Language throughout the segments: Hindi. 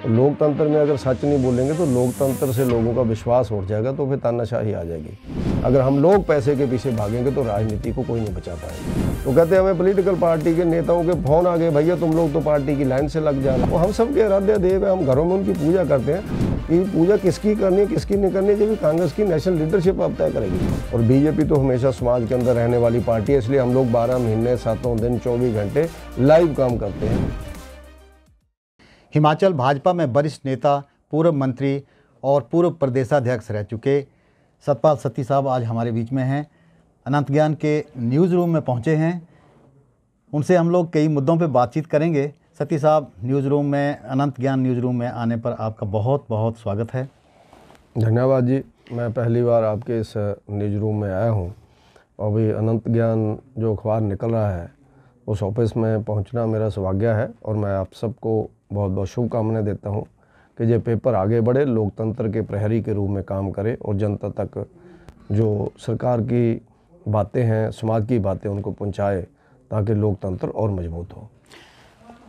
लोकतंत्र में अगर सच नहीं बोलेंगे तो लोकतंत्र से लोगों का विश्वास उठ जाएगा, तो फिर तानाशाही आ जाएगी। अगर हम लोग पैसे के पीछे भागेंगे तो राजनीति को कोई नहीं बचा पाएगा। तो कहते हैं हमें पॉलिटिकल पार्टी के नेताओं के फोन आ गए, भैया तुम लोग तो पार्टी की लाइन से लग जा रहे हो। हम सबके आराध्य देव है, हम घरों में उनकी पूजा करते हैं कि पूजा किसकी करनी है किसकी नहीं करनी, जब कांग्रेस की नेशनल लीडरशिप अब तय करेगी। और बीजेपी तो हमेशा समाज के अंदर रहने वाली पार्टी है, इसलिए हम लोग 12 महीने 7 दिन 24 घंटे लाइव काम करते हैं। हिमाचल भाजपा में वरिष्ठ नेता, पूर्व मंत्री और पूर्व प्रदेशाध्यक्ष रह चुके सतपाल सत्ती साहब आज हमारे बीच में हैं। अनंत ज्ञान के न्यूज़ रूम में पहुंचे हैं, उनसे हम लोग कई मुद्दों पे बातचीत करेंगे। सत्ती साहब, न्यूज़ रूम में, अनंत ज्ञान न्यूज़ रूम में आने पर आपका बहुत बहुत स्वागत है। धन्यवाद जी। मैं पहली बार आपके इस न्यूज़ रूम में आया हूँ और अभी अनंत ज्ञान जो अखबार निकल रहा है उस ऑफिस में पहुँचना मेरा सौभाग्य है और मैं आप सबको बहुत बहुत शुभकामनाएं देता हूँ कि ये पेपर आगे बढ़े, लोकतंत्र के प्रहरी के रूप में काम करे और जनता तक जो सरकार की बातें हैं, समाज की बातें उनको पहुँचाए, ताकि लोकतंत्र और मजबूत हो।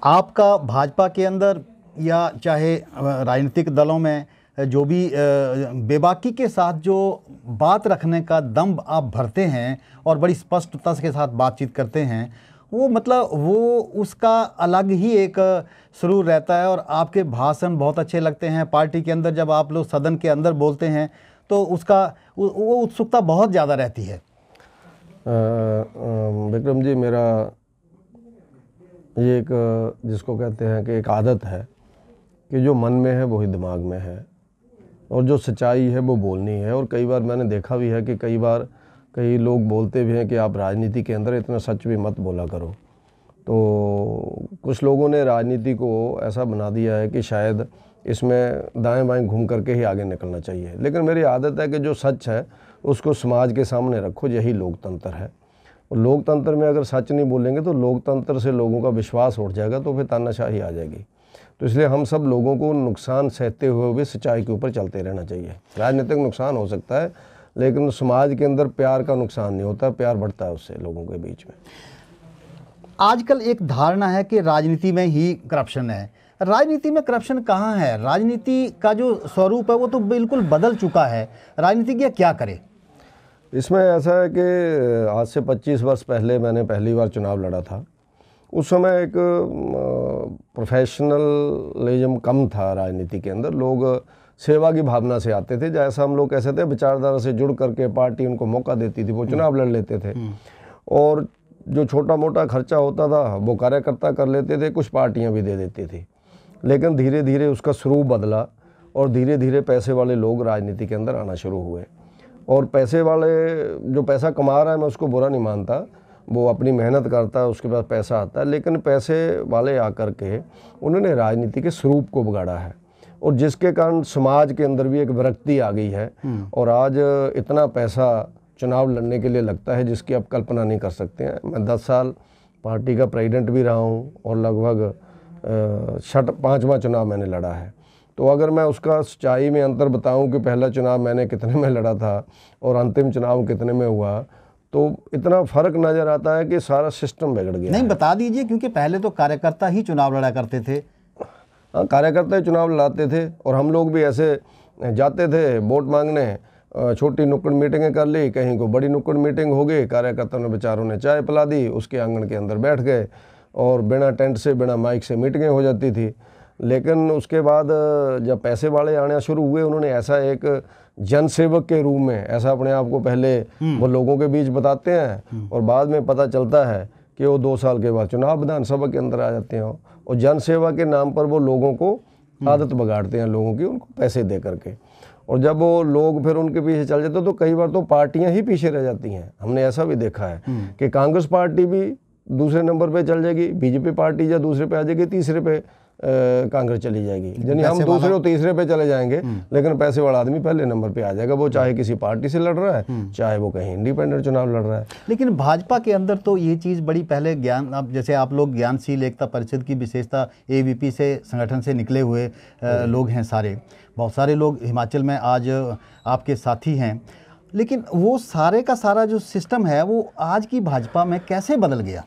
आपका भाजपा के अंदर या चाहे राजनीतिक दलों में जो भी बेबाकी के साथ जो बात रखने का दम आप भरते हैं और बड़ी स्पष्टता के साथ बातचीत करते हैं, वो मतलब वो उसका अलग ही एक सुरूर रहता है। और आपके भाषण बहुत अच्छे लगते हैं। पार्टी के अंदर जब आप लोग सदन के अंदर बोलते हैं तो उसका वो उत्सुकता बहुत ज़्यादा रहती है। विक्रम जी, मेरा ये एक जिसको कहते हैं कि एक आदत है कि जो मन में है वही दिमाग में है और जो सच्चाई है वो बोलनी है। और कई बार मैंने देखा भी है कि कई बार कई लोग बोलते भी हैं कि आप राजनीति के अंदर इतना सच भी मत बोला करो। तो कुछ लोगों ने राजनीति को ऐसा बना दिया है कि शायद इसमें दाएं बाएं घूम करके ही आगे निकलना चाहिए, लेकिन मेरी आदत है कि जो सच है उसको समाज के सामने रखो, यही लोकतंत्र है। और लोकतंत्र में अगर सच नहीं बोलेंगे तो लोकतंत्र से लोगों का विश्वास उठ जाएगा, तो फिर तानाशाही आ जाएगी। तो इसलिए हम सब लोगों को नुकसान सहते हुए भी सच्चाई के ऊपर चलते रहना चाहिए। राजनीतिक नुकसान हो सकता है लेकिन समाज के अंदर प्यार का नुकसान नहीं होता, प्यार बढ़ता है उससे लोगों के बीच में। आजकल एक धारणा है कि राजनीति में ही करप्शन है। राजनीति में करप्शन कहाँ है? राजनीति का जो स्वरूप है वो तो बिल्कुल बदल चुका है। राजनीतिज्ञ क्या करे? इसमें ऐसा है कि आज से 25 वर्ष पहले मैंने पहली बार चुनाव लड़ा था। उस समय एक प्रोफेशनलिज्म कम था राजनीति के अंदर। लोग सेवा की भावना से आते थे, जैसा हम लोग कैसे थे, विचारधारा से जुड़ करके पार्टी उनको मौका देती थी, वो चुनाव लड़ लेते थे। और जो छोटा मोटा खर्चा होता था वो कार्यकर्ता कर लेते थे, कुछ पार्टियां भी दे देती थी। लेकिन धीरे धीरे उसका स्वरूप बदला और धीरे धीरे पैसे वाले लोग राजनीति के अंदर आना शुरू हुए। और पैसे वाले जो पैसा कमा रहा है, मैं उसको बुरा नहीं मानता, वो अपनी मेहनत करता है, उसके पास पैसा आता है, लेकिन पैसे वाले आकर के उन्होंने राजनीति के स्वरूप को बिगाड़ा है और जिसके कारण समाज के अंदर भी एक विरक्ति आ गई है। और आज इतना पैसा चुनाव लड़ने के लिए लगता है जिसकी आप कल्पना नहीं कर सकते हैं। मैं 10 साल पार्टी का प्रेसिडेंट भी रहा हूँ और लगभग 5वां चुनाव मैंने लड़ा है। तो अगर मैं उसका सच्चाई में अंतर बताऊं कि पहला चुनाव मैंने कितने में लड़ा था और अंतिम चुनाव कितने में हुआ, तो इतना फ़र्क नज़र आता है कि सारा सिस्टम बिगड़ गया। नहीं, बता दीजिए, क्योंकि पहले तो कार्यकर्ता ही चुनाव लड़ा करते थे। हाँ, कार्यकर्ता ही चुनाव लड़ाते थे और हम लोग भी ऐसे जाते थे वोट मांगने। छोटी नुक्कड़ मीटिंगें कर ली, कहीं को बड़ी नुक्कड़ मीटिंग हो गई, कार्यकर्ताओं ने बेचारों ने चाय पिला दी, उसके आंगन के अंदर बैठ गए और बिना टेंट से बिना माइक से मीटिंगें हो जाती थी। लेकिन उसके बाद जब पैसे वाले आने शुरू हुए, उन्होंने ऐसा एक जनसेवक के रूप में ऐसा अपने आप को पहले वो लोगों के बीच बताते हैं और बाद में पता चलता है कि वो 2 साल के बाद चुनाव विधानसभा के अंदर आ जाते हैं और जनसेवा के नाम पर वो लोगों को आदत बिगाड़ते हैं लोगों की, उनको पैसे दे करके। और जब वो लोग फिर उनके पीछे चल जाते तो कई बार तो पार्टियां ही पीछे रह जाती हैं। हमने ऐसा भी देखा है कि कांग्रेस पार्टी भी दूसरे नंबर पे चल जाएगी, बीजेपी पार्टी या दूसरे पे आ जाएगी, तीसरे पे कांग्रेस चली जाएगी, यानी हम दूसरे और तीसरे पे चले जाएंगे, लेकिन पैसे वाला आदमी पहले नंबर पे आ जाएगा। वो चाहे किसी पार्टी से लड़ रहा है, चाहे वो कहीं इंडिपेंडेंट चुनाव लड़ रहा है। लेकिन भाजपा के अंदर तो ये चीज़ बड़ी पहले ज्ञान, अब जैसे आप लोग ज्ञानशील एकता परिषद की विशेषता, एबीपी से संगठन से निकले हुए लोग हैं सारे, बहुत सारे लोग हिमाचल में आज आपके साथी हैं, लेकिन वो सारे का सारा जो सिस्टम है वो आज की भाजपा में कैसे बदल गया?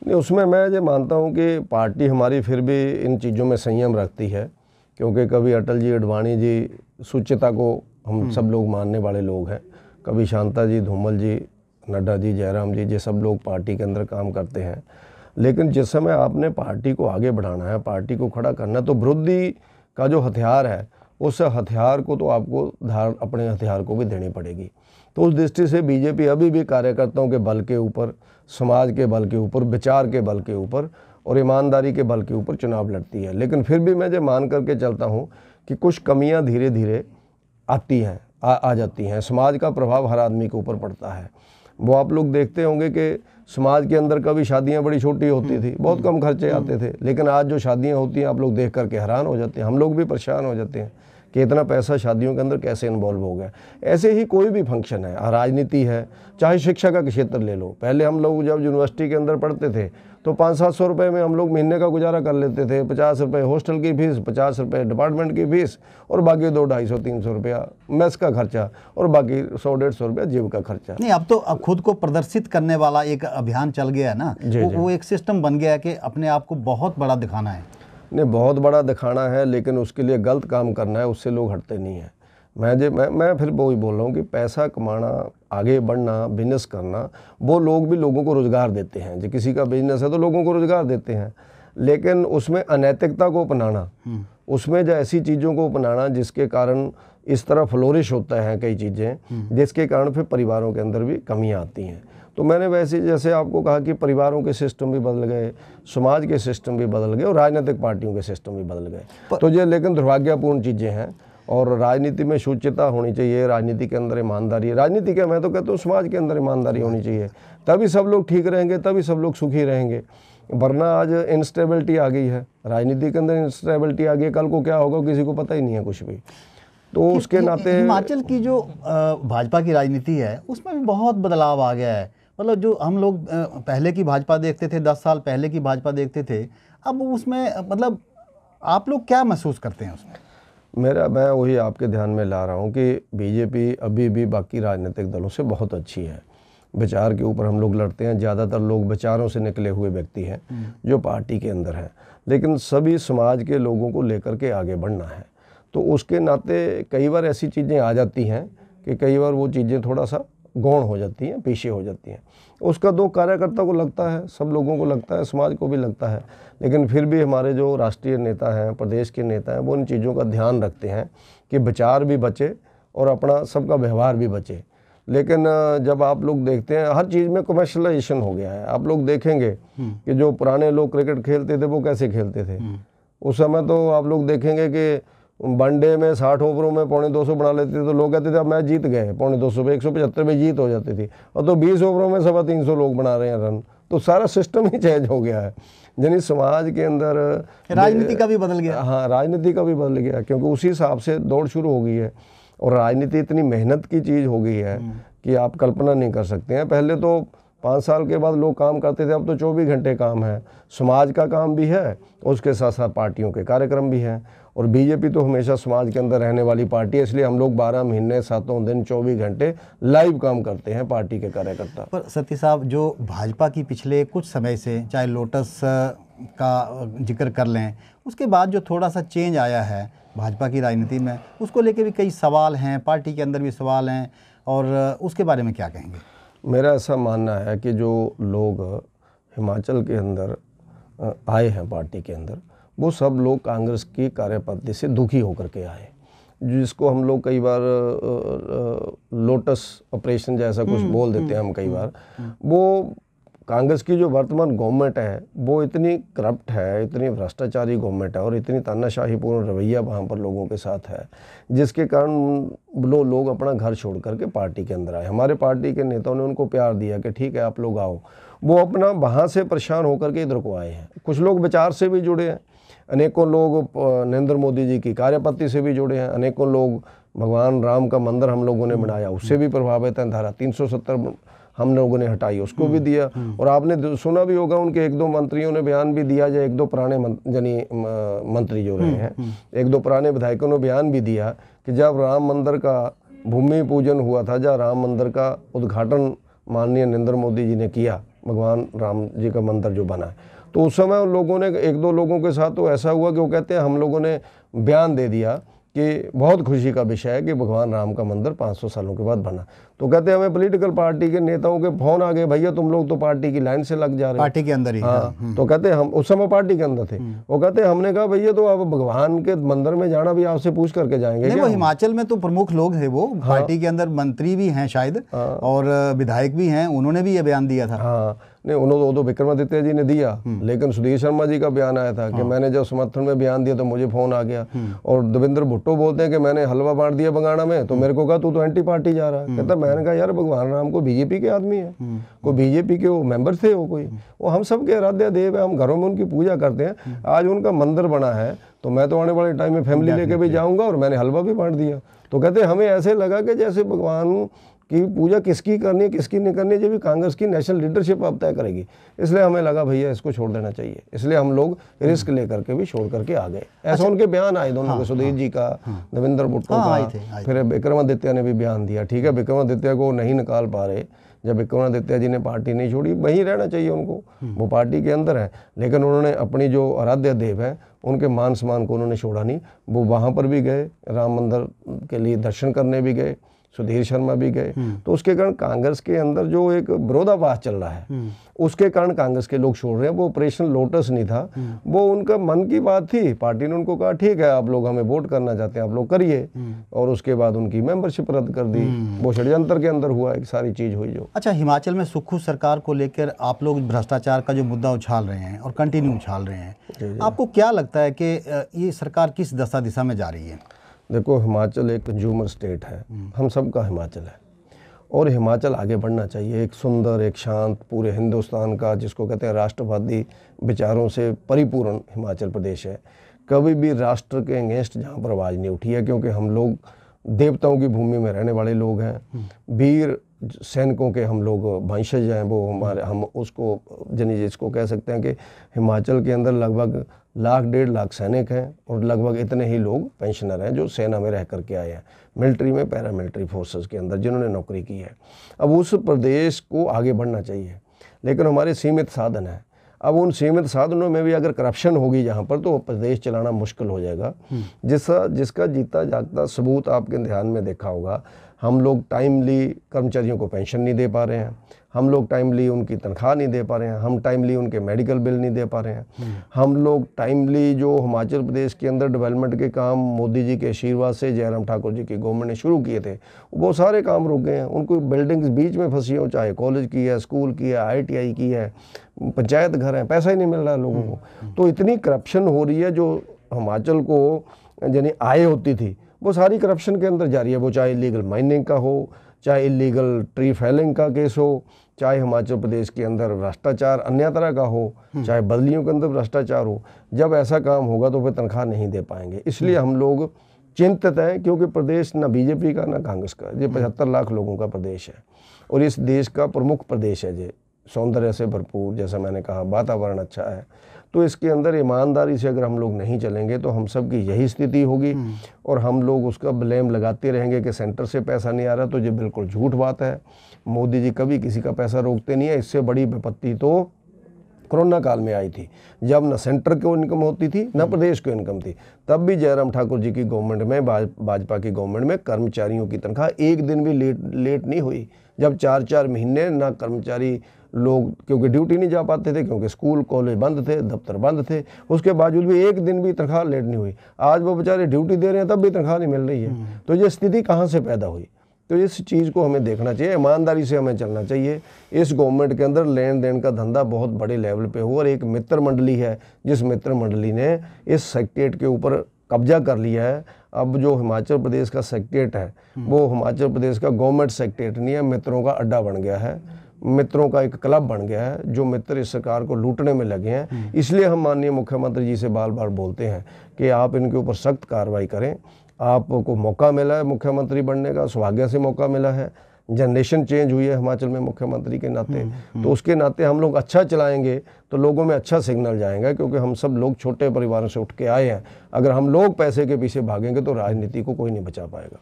नहीं, उसमें मैं ये मानता हूँ कि पार्टी हमारी फिर भी इन चीज़ों में संयम रखती है क्योंकि कभी अटल जी, अडवाणी जी, सुचिता को हम सब लोग मानने वाले लोग हैं, कभी शांता जी, धूमल जी, नड्डा जी, जयराम जी, ये सब लोग पार्टी के अंदर काम करते हैं। लेकिन जिस समय आपने पार्टी को आगे बढ़ाना है, पार्टी को खड़ा करना है, तो विरोधी का जो हथियार है, उस हथियार को तो आपको धार अपने हथियार को भी देनी पड़ेगी। तो उस दृष्टि से बीजेपी अभी भी कार्यकर्ताओं के बल के ऊपर, समाज के बल के ऊपर, विचार के बल के ऊपर और ईमानदारी के बल के ऊपर चुनाव लड़ती है। लेकिन फिर भी मैं जो मान करके चलता हूँ कि कुछ कमियाँ धीरे धीरे आती हैं, आ जाती हैं। समाज का प्रभाव हर आदमी के ऊपर पड़ता है। वो आप लोग देखते होंगे कि समाज के अंदर कभी शादियां बड़ी छोटी होती थी, बहुत कम खर्चे आते थे, लेकिन आज जो शादियां होती हैं आप लोग देख करके हैरान हो जाते हैं। हम लोग भी परेशान हो जाते हैं कि इतना पैसा शादियों के अंदर कैसे इन्वॉल्व हो गया। ऐसे ही कोई भी फंक्शन है, राजनीति है, चाहे शिक्षा का क्षेत्र ले लो। पहले हम लोग जब यूनिवर्सिटी के अंदर पढ़ते थे तो 500-700 रुपये में हम लोग महीने का गुजारा कर लेते थे। 50 रुपये हॉस्टल की फीस, 50 रुपये डिपार्टमेंट की फीस और बाकी 200-250-300 रुपया मेस का खर्चा और बाकी 100-150 रुपया जेब का खर्चा। नहीं, अब खुद को प्रदर्शित करने वाला एक अभियान चल गया है ना, वो एक सिस्टम बन गया है कि अपने आप को बहुत बड़ा दिखाना है। नहीं, बहुत बड़ा दिखाना है, लेकिन उसके लिए गलत काम करना है, उससे लोग हटते नहीं हैं। मैं फिर वही बोल रहा हूँ कि पैसा कमाना, आगे बढ़ना, बिजनेस करना, वो लोग भी लोगों को रोज़गार देते हैं। जो किसी का बिजनेस है तो लोगों को रोज़गार देते हैं, लेकिन उसमें अनैतिकता को अपनाना, उसमें जो ऐसी चीज़ों को अपनाना जिसके कारण इस तरह फ्लोरिश होता है कई चीज़ें, जिसके कारण फिर परिवारों के अंदर भी कमियाँ आती हैं। तो मैंने वैसे जैसे आपको कहा कि परिवारों के सिस्टम भी बदल गए, समाज के सिस्टम भी बदल गए और राजनीतिक पार्टियों के सिस्टम भी बदल गए। तो ये लेकिन दुर्भाग्यपूर्ण चीज़ें हैं और राजनीति में शुचिता होनी चाहिए, राजनीति के अंदर ईमानदारी, राजनीति के मैं तो कहता हूँ समाज के अंदर ईमानदारी होनी चाहिए, तभी सब लोग ठीक रहेंगे, तभी सब लोग सुखी रहेंगे। वरना आज इंस्टेबिलिटी आ गई है, राजनीति के अंदर इंस्टेबिलिटी आ गई है, कल को क्या होगा किसी को पता ही नहीं है कुछ भी। तो उसके नाते हिमाचल की जो भाजपा की राजनीति है उसमें भी बहुत बदलाव आ गया है। मतलब जो हम लोग पहले की भाजपा देखते थे, 10 साल पहले की भाजपा देखते थे, अब उसमें मतलब आप लोग क्या महसूस करते हैं उसमें? मैं वही आपके ध्यान में ला रहा हूँ कि बीजेपी अभी भी बाकी राजनीतिक दलों से बहुत अच्छी है। विचार के ऊपर हम लोग लड़ते हैं, ज़्यादातर लोग विचारों से निकले हुए व्यक्ति हैं जो पार्टी के अंदर हैं, लेकिन सभी समाज के लोगों को लेकर के आगे बढ़ना है। तो उसके नाते कई बार ऐसी चीज़ें आ जाती हैं कि कई बार वो चीज़ें थोड़ा सा गौण हो जाती हैं, पीछे हो जाती हैं। उसका दुख कार्यकर्ता को लगता है, सब लोगों को लगता है, समाज को भी लगता है, लेकिन फिर भी हमारे जो राष्ट्रीय नेता हैं, प्रदेश के नेता हैं, वो इन चीज़ों का ध्यान रखते हैं कि विचार भी बचे और अपना सबका व्यवहार भी बचे। लेकिन जब आप लोग देखते हैं हर चीज़ में कमर्शलाइजेशन हो गया है। आप लोग देखेंगे कि जो पुराने लोग क्रिकेट खेलते थे वो कैसे खेलते थे। उस समय तो आप लोग देखेंगे कि वनडे में 60 ओवरों में 250 बना लेते थे तो लोग कहते थे अब मैच जीत गए, 250 पे 175 पे जीत हो जाती थी, और तो 20 ओवरों में 350 लोग बना रहे हैं रन। तो सारा सिस्टम ही चेंज हो गया है, यानी समाज के अंदर राजनीति का भी बदल गया। हाँ, राजनीति का भी बदल गया, क्योंकि उसी हिसाब से दौड़ शुरू हो गई है। और राजनीति इतनी मेहनत की चीज़ हो गई है कि आप कल्पना नहीं कर सकते हैं। पहले तो 5 साल के बाद लोग काम करते थे, अब तो 24 घंटे काम है। समाज का काम भी है, उसके साथ साथ पार्टियों के कार्यक्रम भी हैं। और बीजेपी तो हमेशा समाज के अंदर रहने वाली पार्टी है, इसलिए हम लोग 12 महीने 7 दिन 24 घंटे लाइव काम करते हैं पार्टी के कार्यकर्ता। पर सत्ती साहब, जो भाजपा की पिछले कुछ समय से, चाहे लोटस का जिक्र कर लें, उसके बाद जो थोड़ा सा चेंज आया है भाजपा की राजनीति में, उसको लेके भी कई सवाल हैं, पार्टी के अंदर भी सवाल हैं, और उसके बारे में क्या कहेंगे? मेरा ऐसा मानना है कि जो लोग हिमाचल के अंदर आए हैं पार्टी के अंदर, वो सब लोग कांग्रेस की कार्यपद्धति से दुखी होकर के आए, जिसको हम लोग कई बार लोटस ऑपरेशन जैसा कुछ बोल देते हैं हम कई बार। वो कांग्रेस की जो वर्तमान गवर्नमेंट है वो इतनी करप्ट है, इतनी भ्रष्टाचारी गवर्नमेंट है और इतनी तानाशाहीपूर्ण रवैया वहाँ पर लोगों के साथ है, जिसके कारण लोग अपना घर छोड़ करके पार्टी के अंदर आए। हमारे पार्टी के नेताओं ने उनको प्यार दिया कि ठीक है आप लोग आओ। वो अपना वहाँ से परेशान होकर के इधर को आए हैं। कुछ लोग विचार से भी जुड़े हैं, अनेकों लोग नरेंद्र मोदी जी की कार्यपद्धति से भी जुड़े हैं, अनेकों लोग भगवान राम का मंदिर हम लोगों ने बनाया उससे भी प्रभावित हैं। धारा 370 हम लोगों ने हटाई, उसको भी दिया। और आपने सुना भी होगा उनके 1-2 मंत्रियों ने बयान भी दिया, जो 1-2 पुराने मंत्री जो रहे हैं, 1-2 पुराने विधायकों ने बयान भी दिया कि जब राम मंदिर का भूमि पूजन हुआ था, जब राम मंदिर का उद्घाटन माननीय नरेंद्र मोदी जी ने किया, भगवान राम जी का मंदिर जो बना है, तो उस समय उन लोगों ने 1-2 लोगों के साथ तो ऐसा हुआ कि वो कहते हैं हम लोगों ने बयान दे दिया कि बहुत खुशी का विषय है कि भगवान राम का मंदिर 500 सालों के बाद बना। तो कहते हैं हमें पॉलिटिकल पार्टी के नेताओं के फोन आ गए, भैया तुम लोग तो पार्टी की लाइन से लग जा रहे हो, पार्टी के अंदर ही। हाँ। तो कहते हम उस समय पार्टी के अंदर थे, वो कहते हमने कहा भैया तो अब भगवान के मंदिर में जाना भी आपसे पूछ करके जाएंगे नहीं, क्या? वो हिमाचल में तो प्रमुख लोग थे, वो पार्टी के अंदर मंत्री भी हैं शायद, और विधायक भी हैं, उन्होंने भी ये बयान दिया था। हाँ नहीं, उन्होंने तो विक्रमादित्य जी ने दिया, लेकिन सुधीर शर्मा जी का बयान आया था कि मैंने जब समर्थन में बयान दिया तो मुझे फोन आ गया। और देवेंद्र भुट्टो बोलते हैं कि मैंने हलवा बांट दिया बंगाणा में, तो मेरे को कहा तू तो एंटी पार्टी जा रहा है। कहता मैंने कहा यार भगवान राम को बीजेपी के आदमी है, कोई बीजेपी के वो मेंबर थे, वो हम सब के आराध्य देव है, हम घरों में उनकी पूजा करते हैं। आज उनका मंदिर बना है तो मैं तो आने वाले टाइम में फैमिली लेके भी जाऊंगा, और मैंने हलवा भी बांट दिया। तो कहते हमें ऐसे लगा कि जैसे भगवान कि पूजा किसकी करनी है किसकी नहीं करनी है, जब भी कांग्रेस की नेशनल लीडरशिप अब तय करेगी। इसलिए हमें लगा भैया इसको छोड़ देना चाहिए, इसलिए हम लोग रिस्क लेकर के भी छोड़ करके आ गए। ऐसा उनके बयान आए दोनों के, सुधीर जी का, देवेंद्र भुट्टो का, फिर विक्रमादित्य ने भी बयान दिया। ठीक है, विक्रमादित्य को नहीं निकाल पा रहे, जब विक्रमादित्य जी ने पार्टी नहीं छोड़ी, वहीं रहना चाहिए उनको, वो पार्टी के अंदर है, लेकिन उन्होंने अपनी जो आराध्य देव है उनके मान सम्मान को उन्होंने छोड़ा नहीं। वो वहाँ पर भी गए, राम मंदिर के लिए दर्शन करने भी गए, सुधीर शर्मा भी गए। तो उसके कारण कांग्रेस के अंदर जो एक विरोधाभास चल रहा है, उसके कारण कांग्रेस के लोग छोड़ रहे हैं। वो ऑपरेशन लोटस नहीं था, वो उनका मन की बात थी। पार्टी ने उनको कहा ठीक है आप लोग हमें वोट करना चाहते हैं आप लोग करिए, और उसके बाद उनकी मेंबरशिप रद्द कर दी। वो षड्यंत्र के अंदर हुआ, एक सारी चीज हुई जो। अच्छा, हिमाचल में सुक्खू सरकार को लेकर आप लोग भ्रष्टाचार का जो मुद्दा उछाल रहे हैं और कंटिन्यू उछाल रहे हैं, आपको क्या लगता है कि ये सरकार किस दशा दिशा में जा रही है? देखो, हिमाचल एक कंज्यूमर स्टेट है, हम सबका हिमाचल है, और हिमाचल आगे बढ़ना चाहिए। एक सुंदर, एक शांत, पूरे हिंदुस्तान का जिसको कहते हैं राष्ट्रवादी विचारों से परिपूर्ण हिमाचल प्रदेश है। कभी भी राष्ट्र के अगेंस्ट जहाँ पर आवाज़ नहीं उठी है, क्योंकि हम लोग देवताओं की भूमि में रहने वाले लोग हैं, वीर सैनिकों के हम लोग वंशज हैं। वो हमारे, हम उसको जिसको कह सकते हैं कि हिमाचल के अंदर लगभग 1.5 लाख सैनिक हैं, और लगभग इतने ही लोग पेंशनर हैं जो सेना में रह करके आए हैं, मिलिट्री में, पैरामिलिट्री फोर्सेस के अंदर जिन्होंने नौकरी की है। अब उस प्रदेश को आगे बढ़ना चाहिए, लेकिन हमारे सीमित साधन हैं। अब उन सीमित साधनों में भी अगर करप्शन होगी जहाँ पर, तो प्रदेश चलाना मुश्किल हो जाएगा। जिसका जीता जागता सबूत आपके ध्यान में देखा होगा, हम लोग टाइमली कर्मचारियों को पेंशन नहीं दे पा रहे हैं, हम लोग टाइमली उनकी तनख्वाह नहीं दे पा रहे हैं, हम टाइमली उनके मेडिकल बिल नहीं दे पा रहे हैं, हम लोग टाइमली जो हिमाचल प्रदेश के अंदर डेवलपमेंट के काम मोदी जी के आशीर्वाद से, जयराम ठाकुर जी की गवर्नमेंट ने शुरू किए थे, वो सारे काम रुक गए हैं। उनको बिल्डिंग्स बीच में फंसी हो, चाहे कॉलेज की है, स्कूल की है, ITI की है, पंचायत घर है, पैसा ही नहीं मिल रहा है लोगों को। तो इतनी करप्शन हो रही है, जो हिमाचल को यानी आय होती थी वो सारी करप्शन के अंदर जा रही है। वो चाहे इलीगल माइनिंग का हो, चाहे इलीगल ट्री फैलिंग का केस हो, चाहे हिमाचल प्रदेश के अंदर भ्रष्टाचार अन्य तरह का हो, चाहे बदलियों के अंदर भ्रष्टाचार हो। जब ऐसा काम होगा तो फिर तनख्वाह नहीं दे पाएंगे। इसलिए हम लोग चिंतित हैं, क्योंकि प्रदेश ना बीजेपी का ना कांग्रेस का, ये 75 लाख लोगों का प्रदेश है, और इस देश का प्रमुख प्रदेश है। ये सौंदर्य से भरपूर, जैसा मैंने कहा, वातावरण अच्छा है। तो इसके अंदर ईमानदारी से अगर हम लोग नहीं चलेंगे तो हम सब की यही स्थिति होगी, और हम लोग उसका ब्लेम लगाते रहेंगे कि सेंटर से पैसा नहीं आ रहा। तो ये बिल्कुल झूठ बात है। मोदी जी कभी किसी का पैसा रोकते नहीं है। इससे बड़ी विपत्ति तो कोरोना काल में आई थी, जब न सेंटर को इनकम होती थी न प्रदेश को इनकम थी। तब भी जयराम ठाकुर जी की गवर्नमेंट में, भाजपा की गवर्नमेंट में कर्मचारियों की तनख्वाह एक दिन भी लेट नहीं हुई। जब 4-4 महीने ना कर्मचारी लोग, क्योंकि ड्यूटी नहीं जा पाते थे, क्योंकि स्कूल कॉलेज बंद थे, दफ्तर बंद थे, उसके बावजूद भी एक दिन भी तनख्वाह लेट नहीं हुई। आज वो बेचारे ड्यूटी दे रहे हैं तब भी तनख्वाह नहीं मिल रही है। तो ये स्थिति कहाँ से पैदा हुई? तो इस चीज़ को हमें देखना चाहिए, ईमानदारी से हमें चलना चाहिए। इस गवर्नमेंट के अंदर लेन देन का धंधा बहुत बड़े लेवल पे हो, और एक मित्र मंडली है जिस मित्र मंडली ने इस सेक्रेटेरिएट के ऊपर कब्जा कर लिया है। अब जो हिमाचल प्रदेश का सेक्रेटेरिएट है वो हिमाचल प्रदेश का गवर्नमेंट सेक्रेटेरिएट नहीं है, मित्रों का अड्डा बन गया है, मित्रों का एक क्लब बन गया है, जो मित्र इस सरकार को लूटने में लगे हैं। इसलिए हम माननीय मुख्यमंत्री जी से बार बार बोलते हैं कि आप इनके ऊपर सख्त कार्रवाई करें। आपको मौका मिला है मुख्यमंत्री बनने का, सौभाग्य से मौका मिला है, जनरेशन चेंज हुई है हिमाचल में मुख्यमंत्री के नाते, तो उसके नाते हम लोग अच्छा चलाएंगे तो लोगों में अच्छा सिग्नल जाएगा, क्योंकि हम सब लोग छोटे परिवारों से उठ के आए हैं। अगर हम लोग पैसे के पीछे भागेंगे तो राजनीति को कोई नहीं बचा पाएगा।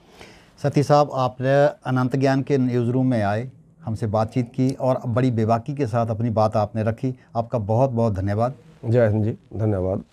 सती साहब, आपने अनंत ज्ञान के न्यूज़ रूम में आए, हमसे बातचीत की और बड़ी बेबाकी के साथ अपनी बात आपने रखी। आपका बहुत बहुत धन्यवाद। जय हिंद जी, धन्यवाद।